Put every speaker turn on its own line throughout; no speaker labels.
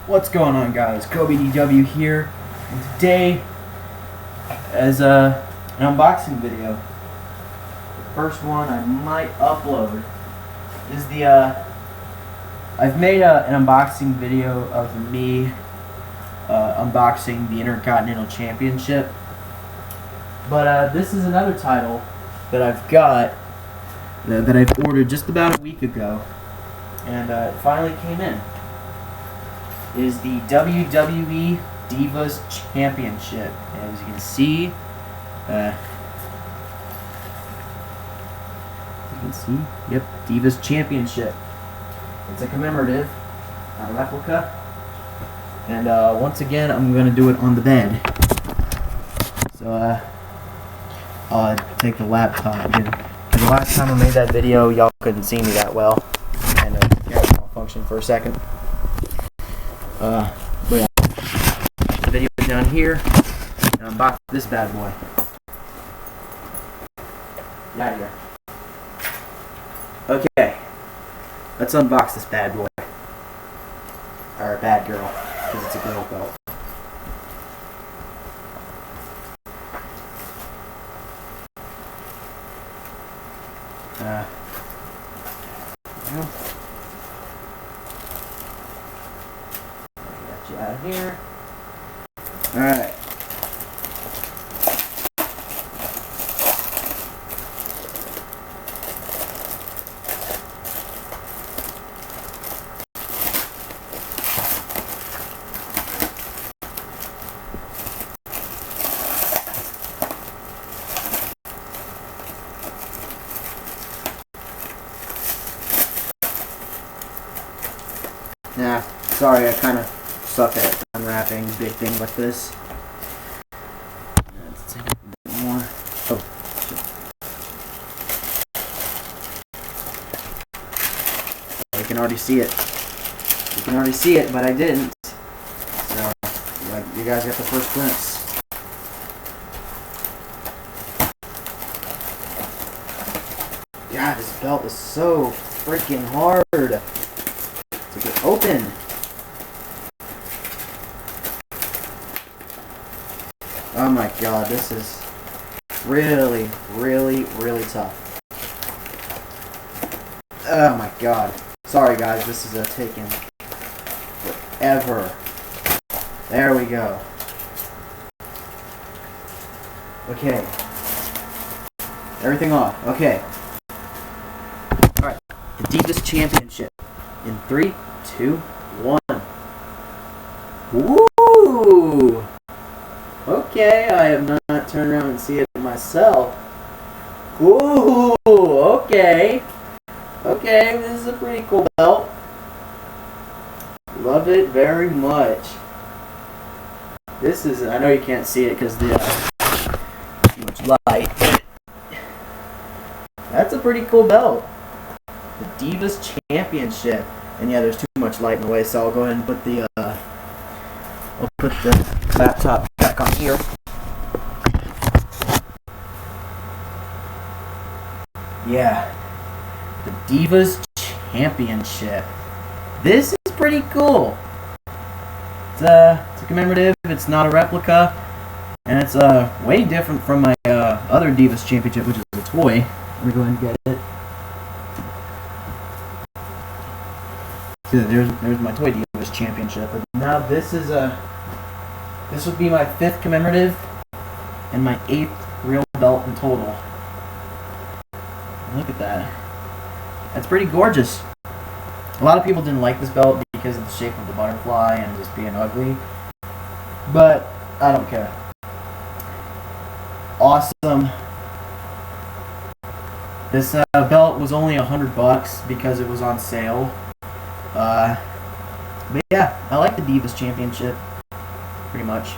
What's going on, guys? Kobe DW here, and today, as an unboxing video, the first one I might upload is I've made an unboxing video of me unboxing the Intercontinental Championship, but this is another title that I've got that I've ordered just about a week ago, and it finally came in. Is the WWE Divas Championship. As you can see, yep, Divas Championship. It's a commemorative, not a replica. And once again, I'm going to do it on the bed. So I'll take the laptop again. The last time I made that video, y'all couldn't see me that well, and it malfunctioned for a second. But yeah, the video is down here, and I'm boxing this bad boy. Get out of here. Okay, let's unbox this bad boy. Or bad girl, because it's a girl belt. Get you out of here. Alright. Nah, sorry, I kind of suck at unwrapping big things like this. Let's take a bit more. Oh, shit. You can already see it. You can already see it, but I didn't. So, you guys got the first glimpse. God, this belt is so freaking hard to get open. Oh my god, this is really, really, really tough. Oh my god. Sorry guys, this is taking forever. There we go. Okay. Everything off. Okay. Alright. The Divas Championship. In 3, 2, 1. Woo! Okay, I have not turned around and see it myself. Ooh, okay. Okay, this is a pretty cool belt. Love it very much. This is, I know you can't see it because the too much light. That's a pretty cool belt. The Divas Championship. And yeah, there's too much light in the way, so I'll go ahead and put the laptop back on here. Yeah, the Divas Championship. This is pretty cool. It's a commemorative. It's not a replica, and it's way different from my other Divas Championship, which is a toy. Let me go ahead and get it. So there's my toy Divas Championship. But now this is this would be my 5th commemorative and my 8th real belt in total. Look at that. That's pretty gorgeous. A lot of people didn't like this belt because of the shape of the butterfly and just being ugly. But I don't care. Awesome. This belt was only $100 because it was on sale. But yeah, I like the Divas Championship, pretty much.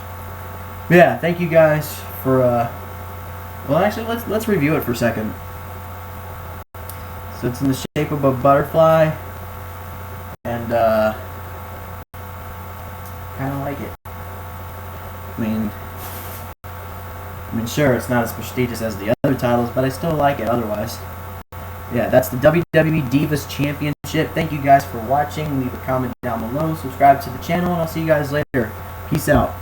But yeah, thank you guys for, well actually, let's review it for a second. So it's in the shape of a butterfly, and, kinda like it. I mean, sure, it's not as prestigious as the other titles, but I still like it otherwise. Yeah, that's the WWE Divas Championship. Thank you guys for watching. Leave a comment down below. Subscribe to the channel, and I'll see you guys later. Peace out.